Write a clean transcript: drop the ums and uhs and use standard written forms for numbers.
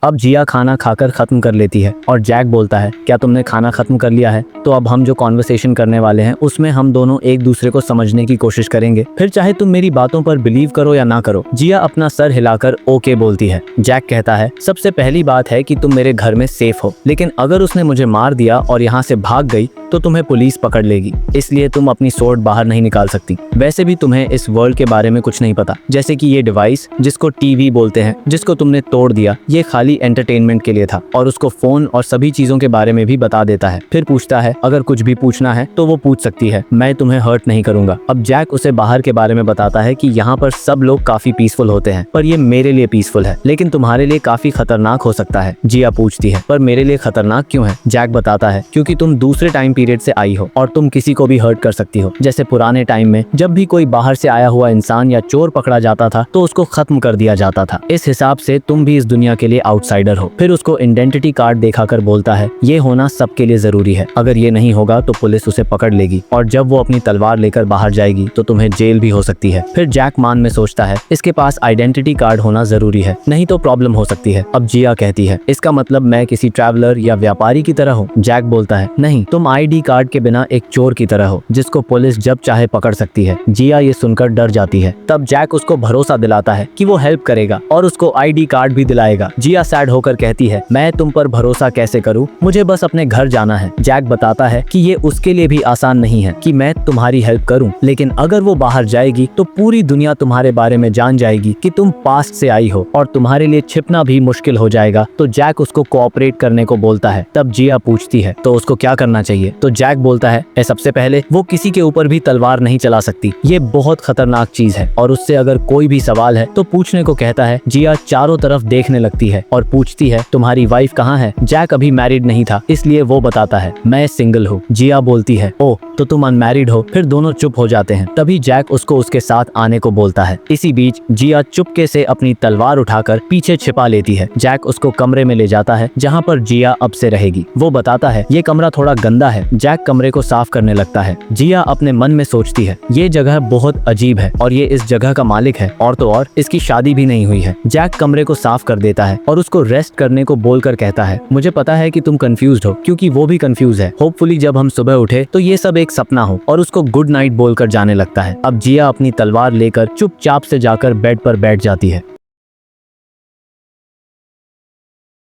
अब जिया खाना खाकर खत्म कर लेती है और जैक बोलता है, क्या तुमने खाना खत्म कर लिया है? तो अब हम जो कॉन्वर्सेशन करने वाले हैं उसमें हम दोनों एक दूसरे को समझने की कोशिश करेंगे, फिर चाहे तुम मेरी बातों पर बिलीव करो या ना करो। जिया अपना सर हिलाकर ओके बोलती है। जैक कहता है, सबसे पहली बात है कि तुम मेरे घर में सेफ हो, लेकिन अगर उसने मुझे मार दिया और यहाँ से भाग गई तो तुम्हें पुलिस पकड़ लेगी, इसलिए तुम अपनी सोर्ड बाहर नहीं निकाल सकती। वैसे भी तुम्हें इस वर्ल्ड के बारे में कुछ नहीं पता, जैसे कि ये डिवाइस जिसको टीवी बोलते हैं, जिसको तुमने तोड़ दिया, ये खाली एंटरटेनमेंट के लिए था। और उसको फोन और सभी चीजों के बारे में भी बता देता है। फिर पूछता है, अगर कुछ भी पूछना है तो वो पूछ सकती है, मैं तुम्हें हर्ट नहीं करूंगा। अब जैक उसे बाहर के बारे में बताता है कि यहाँ पर सब लोग काफी पीसफुल होते हैं, पर ये मेरे लिए पीसफुल है, लेकिन तुम्हारे लिए काफी खतरनाक हो सकता है। जिया पूछती है, पर मेरे लिए खतरनाक क्यों है? जैक बताता है, क्योंकि तुम दूसरे टाइम पीरियड से आई हो और तुम किसी को भी हर्ट कर सकती हो। जैसे पुराने टाइम में जब भी कोई बाहर से आया हुआ इंसान या चोर पकड़ा जाता था तो उसको खत्म कर दिया जाता था। इस हिसाब से तुम भी इस दुनिया के लिए आउटसाइडर हो। फिर उसको आइडेंटिटी कार्ड दिखाकर बोलता है, ये होना सबके लिए जरूरी है, अगर ये नहीं होगा तो पुलिस उसे पकड़ लेगी और जब वो अपनी तलवार लेकर बाहर जाएगी तो तुम्हें जेल भी हो सकती है। फिर जैक मान में सोचता है, इसके पास आइडेंटिटी कार्ड होना जरूरी है, नहीं तो प्रॉब्लम हो सकती है। अब जिया कहती है, इसका मतलब मैं किसी ट्रैवलर या व्यापारी की तरह हूँ? जैक बोलता है, नहीं, तुम आईडी कार्ड के बिना एक चोर की तरह हो, जिसको पुलिस जब चाहे पकड़ सकती है। जिया ये सुनकर डर जाती है। तब जैक उसको भरोसा दिलाता है कि वो हेल्प करेगा और उसको आईडी कार्ड भी दिलाएगा। जिया सैड होकर कहती है, मैं तुम पर भरोसा कैसे करूं? मुझे बस अपने घर जाना है। जैक बताता है कि ये उसके लिए भी आसान नहीं है कि मैं तुम्हारी हेल्प करूं, लेकिन अगर वो बाहर जाएगी तो पूरी दुनिया तुम्हारे बारे में जान जाएगी कि तुम पास्ट से आई हो और तुम्हारे लिए छिपना भी मुश्किल हो जाएगा। तो जैक उसको कोऑपरेट करने को बोलता है। तब जिया पूछती है, तो उसको क्या करना चाहिए? तो जैक बोलता है, सबसे पहले वो किसी के ऊपर भी तलवार नहीं चला सकती, ये बहुत खतरनाक चीज है, और उससे अगर कोई भी सवाल है तो पूछने को कहता है। जिया चारों तरफ देखने लगती है और पूछती है, तुम्हारी वाइफ कहाँ है? जैक अभी मैरिड नहीं था, इसलिए वो बताता है, मैं सिंगल हूँ। जिया बोलती है, ओ तो तुम अनमैरिड हो? फिर दोनों चुप हो जाते हैं। तभी जैक उसको उसके साथ आने को बोलता है। इसी बीच जिया चुपके से अपनी तलवार उठाकर पीछे छिपा लेती है। जैक उसको कमरे में ले जाता है जहाँ पर जिया अब से रहेगी। वो बताता है, ये कमरा थोड़ा गंदा है। जैक कमरे को साफ करने लगता है। जिया अपने मन में सोचती है, ये जगह बहुत अजीब है और ये इस जगह का मालिक है, और तो और इसकी शादी भी नहीं हुई है। जैक कमरे को साफ कर देता है और उसको रेस्ट करने को बोलकर कहता है, मुझे पता है कि तुम कंफ्यूज्ड हो, क्योंकि वो भी कंफ्यूज है। होपफुली जब हम सुबह उठे तो ये सब एक सपना हो, और उसको गुड नाइट बोलकर जाने लगता है। अब जिया अपनी तलवार लेकर चुपचाप से जाकर बेड पर बैठ जाती है।